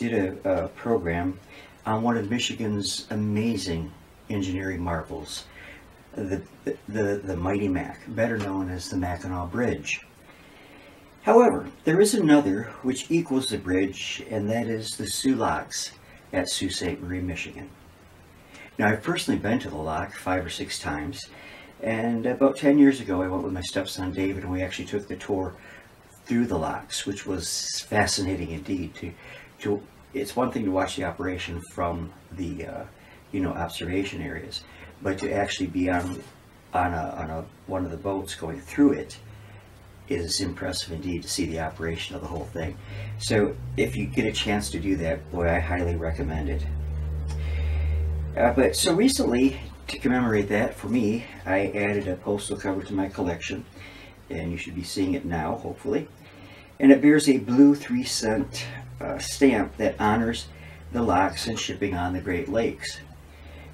did a program on one of Michigan's amazing engineering marvels, the Mighty Mac, better known as the Mackinac Bridge. However, there is another which equals the bridge, and that is the Soo Locks at Sault Ste. Marie, Michigan. Now, I've personally been to the lock 5 or 6 times, and about 10 years ago I went with my stepson David, and we actually took the tour through the locks, which was fascinating indeed. It's one thing to watch the operation from the observation areas, but to actually be on one of the boats going through it is impressive indeed, to see the operation of the whole thing. So if you get a chance to do that, boy, I highly recommend it. But so recently, to commemorate that, for me, I added a postal cover to my collection, and you should be seeing it now, hopefully. And it bears a blue 3-cent stamp that honors the locks and shipping on the Great Lakes.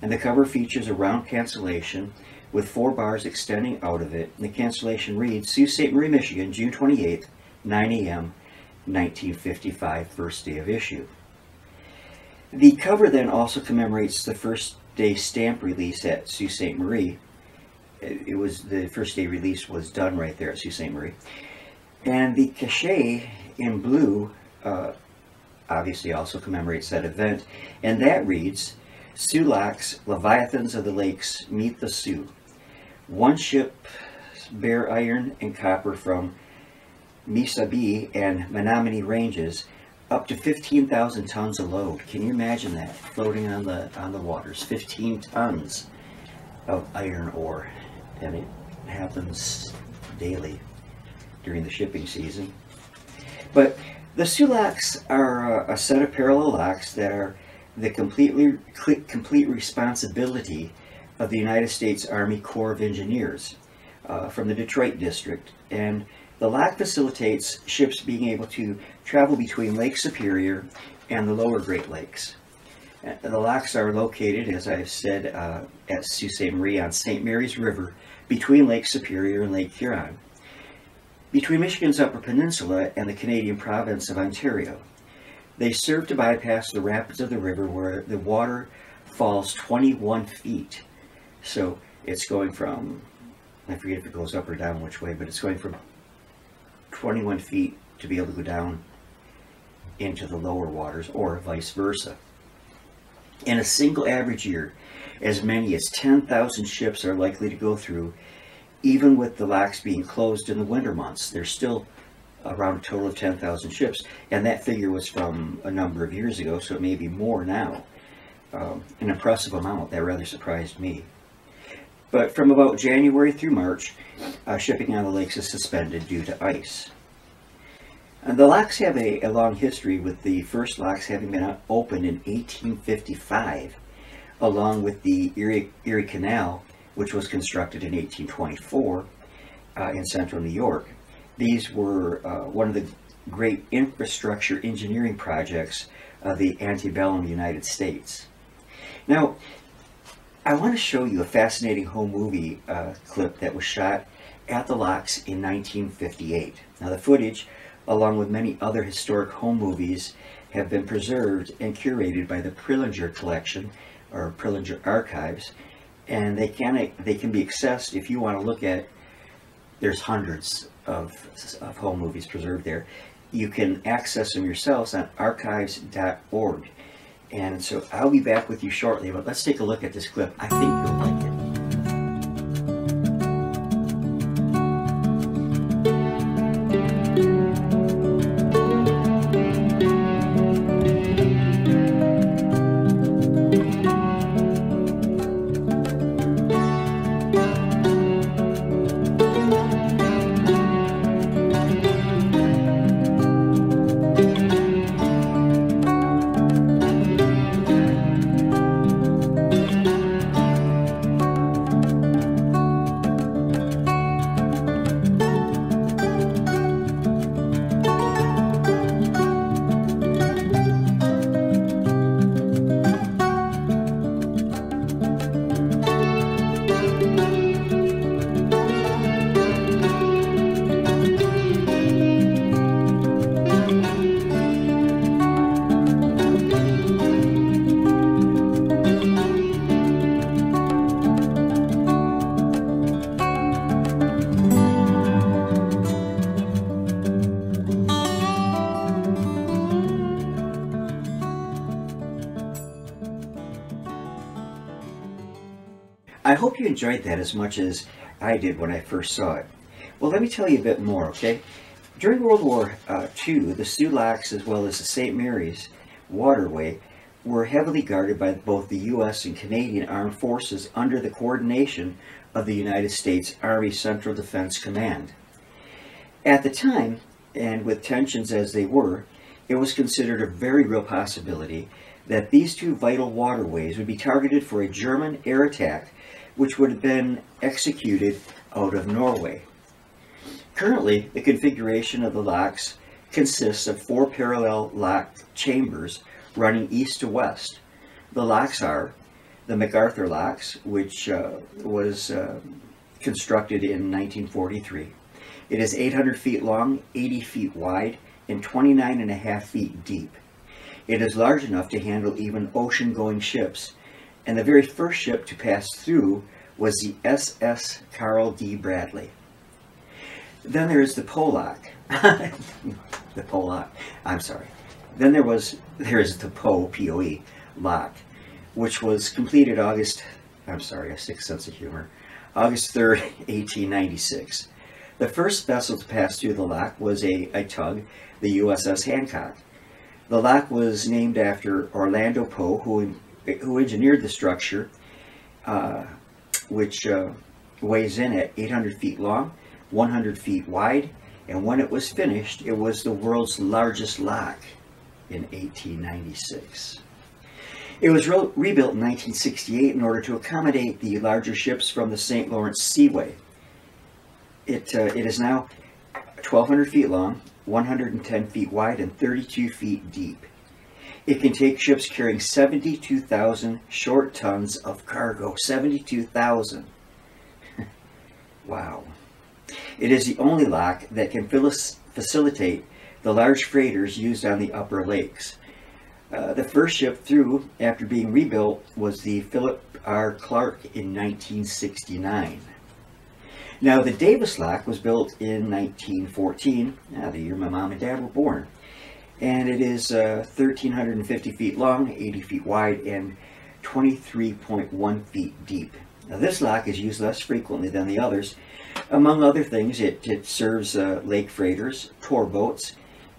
And the cover features a round cancellation with 4 bars extending out of it. And the cancellation reads, Sault Ste. Marie, Michigan, June 28th, 9 a.m., 1955, first day of issue. The cover then also commemorates the first day stamp release at Sault Ste. Marie. It was the first day release was done right there at Sault Ste. Marie. And the cachet in blue obviously also commemorates that event, and that reads, Soo Locks, Leviathans of the Lakes, meet the Sioux. One ship bear iron and copper from Missabi and Menominee ranges, up to 15,000 tons a load. Can you imagine that, floating on the waters? 15 tons of iron ore, and it happens daily during the shipping season. But the Soo Locks are a set of parallel locks that are the complete responsibility of the United States Army Corps of Engineers from the Detroit district. And the lock facilitates ships being able to travel between Lake Superior and the lower Great Lakes. The locks are located, as I've said, at Sault Ste. Marie on St. Mary's River, between Lake Superior and Lake Huron, between Michigan's Upper Peninsula and the Canadian province of Ontario. They serve to bypass the rapids of the river, where the water falls 21 feet. So it's going from, I forget if it goes up or down which way, but it's going from 21 feet to be able to go down into the lower waters, or vice versa. In a single average year, as many as 10,000 ships are likely to go through. Even with the locks being closed in the winter months, there's still around a total of 10,000 ships, and that figure was from a number of years ago, so it may be more now. An impressive amount. That rather surprised me. But from about January through March, shipping on the lakes is suspended due to ice. And the locks have a long history, with the first locks having been opened in 1855, along with the Erie Canal, which was constructed in 1824 in central New York. These were one of the great infrastructure engineering projects of the antebellum United States. Now, I want to show you a fascinating home movie clip that was shot at the locks in 1958. Now, the footage, along with many other historic home movies, have been preserved and curated by the Prillinger Collection, or Prillinger Archives, and they can be accessed if you want to look at. There's hundreds of home movies preserved there. You can access them yourselves on archives.org. And so I'll be back with you shortly, but let's take a look at this clip. I think you'll like it. you enjoyed that as much as I did when I first saw it. Well, let me tell you a bit more, okay? During World War II, the Soo Locks as well as the St. Mary's waterway were heavily guarded by both the U.S. and Canadian armed forces under the coordination of the United States Army Central Defense Command. At the time, and with tensions as they were, it was considered a very real possibility that these two vital waterways would be targeted for a German air attack, which would have been executed out of Norway. Currently, the configuration of the locks consists of 4 parallel lock chambers running east to west. The locks are the MacArthur locks, which was constructed in 1943. It is 800 feet long, 80 feet wide, and 29.5 feet deep. It is large enough to handle even ocean-going ships, and the very first ship to pass through was the SS Carl D. Bradley. Then there is the Pollock. The Pollock, I'm sorry. Then there is the Poe, P-O-E, lock, which was completed August 3rd, 1896. The first vessel to pass through the lock was a tug, the USS Hancock. The lock was named after Orlando Poe, who engineered the structure, which weighs in at 800 feet long, 100 feet wide, and when it was finished, it was the world's largest lock in 1896. It was rebuilt in 1968 in order to accommodate the larger ships from the St. Lawrence Seaway. It is now 1,200 feet long, 110 feet wide, and 32 feet deep. It can take ships carrying 72,000 short tons of cargo. 72,000. Wow. It is the only lock that can facilitate the large freighters used on the upper lakes. The first ship through after being rebuilt was the Philip R. Clark in 1969. Now, the Davis lock was built in 1914, the year my mom and dad were born. And it is 1,350 feet long, 80 feet wide, and 23.1 feet deep. Now, this lock is used less frequently than the others. Among other things, it serves lake freighters, tour boats,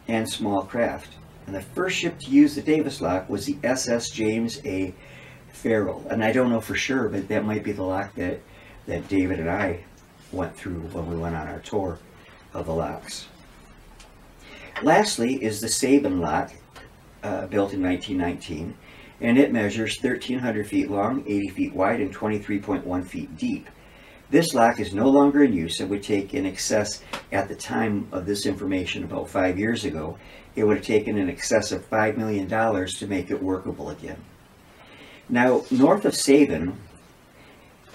and small craft. And the first ship to use the Davis lock was the SS James A. Farrell. And I don't know for sure, but that might be the lock that David and I went through when we went on our tour of the locks. Lastly is the Sabin lock, built in 1919, and it measures 1,300 feet long, 80 feet wide, and 23.1 feet deep. This lock is no longer in use and would take in excess, at the time of this information about 5 years ago, it would have taken in excess of $5 million to make it workable again. Now, north of Sabin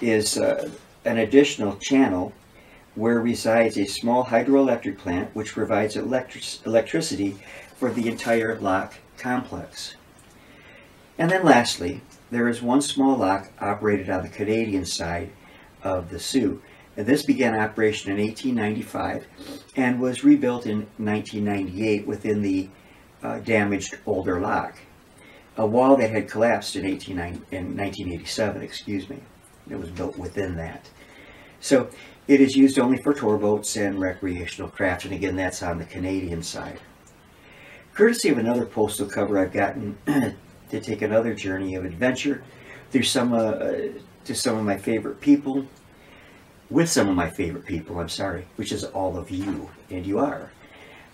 is an additional channel where resides a small hydroelectric plant which provides electricity for the entire lock complex. And then lastly, there is one small lock operated on the Canadian side of the Soo. And this began operation in 1895 and was rebuilt in 1998 within the damaged older lock. A wall that had collapsed in 1987, excuse me. It was built within that. So it is used only for tour boats and recreational craft, and again, that's on the Canadian side. Courtesy of another postal cover, I've gotten to take another journey of adventure through some of my favorite people, with some of my favorite people, which is all of you, and you are.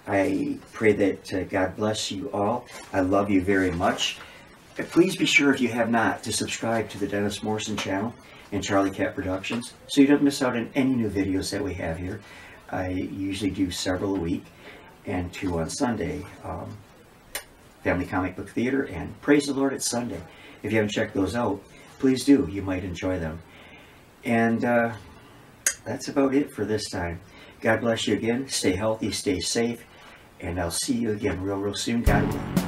I pray that God bless you all. I love you very much. Please be sure, if you have not, to subscribe to the Dennis Morrison channel and Charlie Cat Productions so you don't miss out on any new videos that we have here. I usually do several a week, and 2 on Sunday. Family Comic Book Theater and Praise the Lord, It's Sunday. If you haven't checked those out, please do. You might enjoy them. And that's about it for this time. God bless you again. Stay healthy, stay safe, and I'll see you again real soon. God willing.